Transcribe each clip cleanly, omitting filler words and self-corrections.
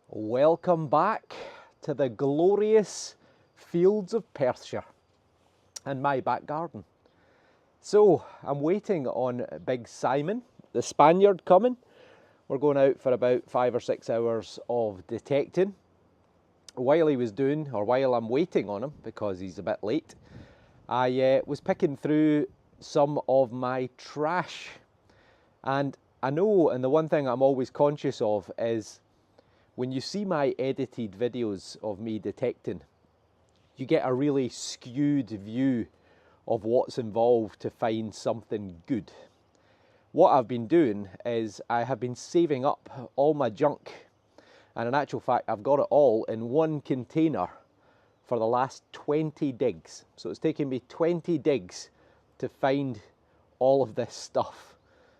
Welcome back to the glorious fields of Perthshire and my back garden. So I'm waiting on Big Simon, the Spaniard, coming. We're going out for about 5 or 6 hours of detecting. While I'm waiting on him, because he's a bit late, I was picking through some of my trash. And I know, and the one thing I'm always conscious of is when you see my edited videos of me detecting, you get a really skewed view of what's involved to find something good. What I've been doing is I have been saving up all my junk, and in actual fact I've got it all in one container for the last 20 digs. So it's taken me 20 digs to find all of this stuff.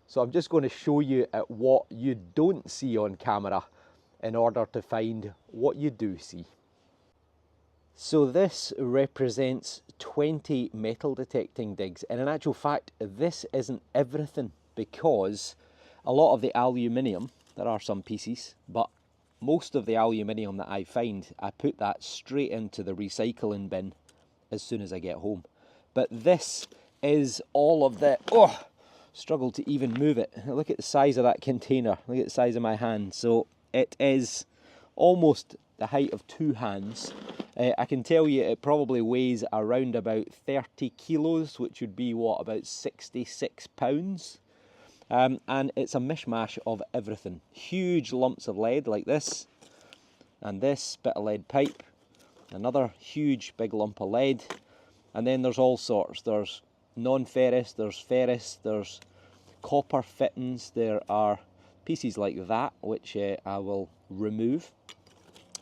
So I'm just going to show you at what you don't see on camera in order to find what you do see. So this represents 20 metal detecting digs, and in actual fact this isn't everything, because a lot of the aluminium, there are some pieces, but most of the aluminium that I find, I put that straight into the recycling bin as soon as I get home. But this is all of the, struggle to even move it. Look at the size of that container, look at the size of my hand. So it is almost the height of 2 hands. I can tell you it probably weighs around about 30 kilos, which would be what, about 66 pounds. And it's a mishmash of everything. Huge lumps of lead like this, and this bit of lead pipe, another huge big lump of lead, and then there's all sorts. There's non-ferrous, there's ferrous, there's copper fittings, there are pieces like that which I will remove,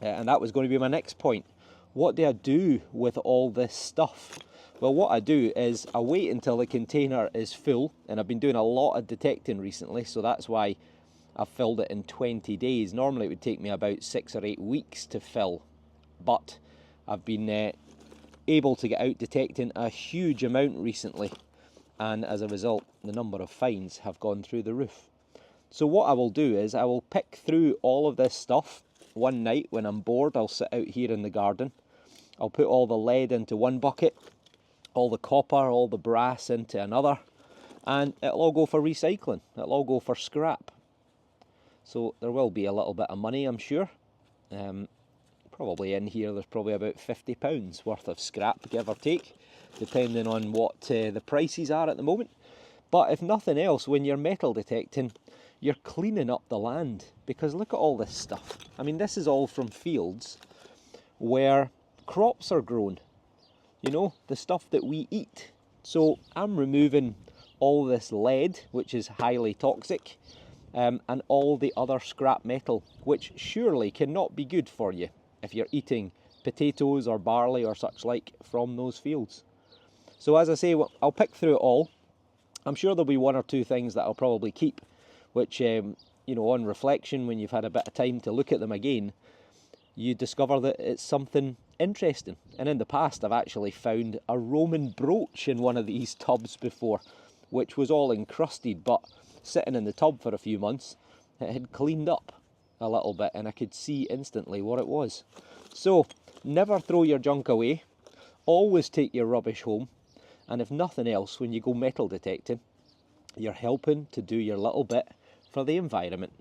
and that was going to be my next point. What do I do with all this stuff? Well, what I do is I wait until the container is full, and I've been doing a lot of detecting recently, so that's why I've filled it in 20 days. Normally it would take me about 6 or 8 weeks to fill, but I've been able to get out detecting a huge amount recently, and as a result the number of finds have gone through the roof. So what I will do is I will pick through all of this stuff one night when I'm bored. I'll sit out here in the garden, I'll put all the lead into one bucket, all the copper, all the brass into another, and it'll all go for recycling, it'll all go for scrap. So there will be a little bit of money, I'm sure. Probably in here there's probably about £50 worth of scrap, give or take, depending on what the prices are at the moment. But if nothing else, when you're metal detecting, you're cleaning up the land, because look at all this stuff. I mean, this is all from fields where crops are grown, you know, the stuff that we eat. So I'm removing all this lead, which is highly toxic, and all the other scrap metal, which surely cannot be good for you if you're eating potatoes or barley or such like from those fields. So as I say, I'll pick through it all. I'm sure there'll be 1 or 2 things that I'll probably keep, which, you know, on reflection, when you've had a bit of time to look at them again, you discover that it's something interesting. And in the past I've actually found a Roman brooch in one of these tubs before, which was all encrusted, but sitting in the tub for a few months, it had cleaned up a little bit and I could see instantly what it was. So never throw your junk away, always take your rubbish home, and if nothing else, when you go metal detecting, you're helping to do your little bit for the environment.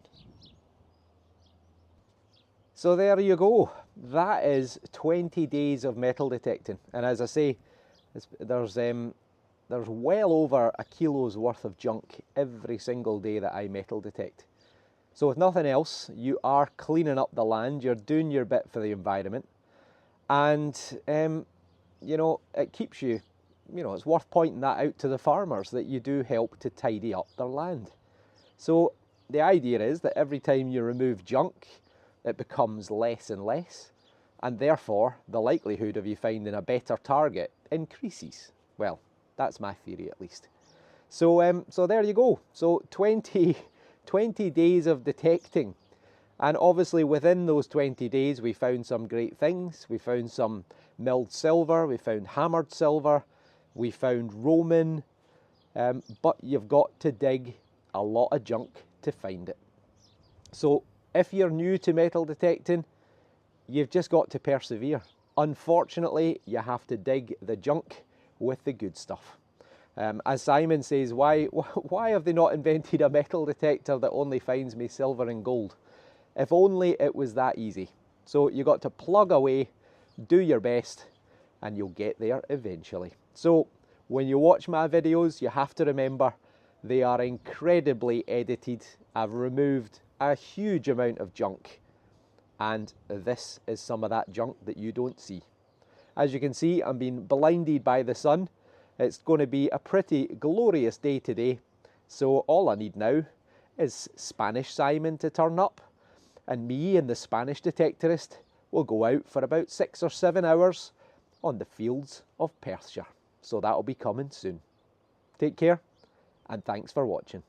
So there you go, that is 20 days of metal detecting, and as I say, there's well over a kilo's worth of junk every single day that I metal detect. So if nothing else, you are cleaning up the land, you're doing your bit for the environment, and you know, it keeps you, you know, it's worth pointing that out to the farmers, that you do help to tidy up their land. So the idea is that every time you remove junk, it becomes less and less, and therefore the likelihood of you finding a better target increases. Well, that's my theory at least. So so there you go. So 20 days of detecting, and obviously within those 20 days we found some great things. We found some milled silver, we found hammered silver, we found Roman, but you've got to dig a lot of junk to find it. So if you're new to metal detecting, you've just got to persevere. Unfortunately, you have to dig the junk with the good stuff. As Simon says, why have they not invented a metal detector that only finds me silver and gold? If only it was that easy. So you got to plug away, do your best, and you'll get there eventually. So when you watch my videos, you have to remember they are incredibly edited. I've removed a huge amount of junk, and this is some of that junk that you don't see. As you can see, I'm being blinded by the sun. It's going to be a pretty glorious day today, so all I need now is Spanish Simon to turn up, and me and the Spanish Detectorist will go out for about 6 or 7 hours on the fields of Perthshire. So that'll be coming soon. Take care, and thanks for watching.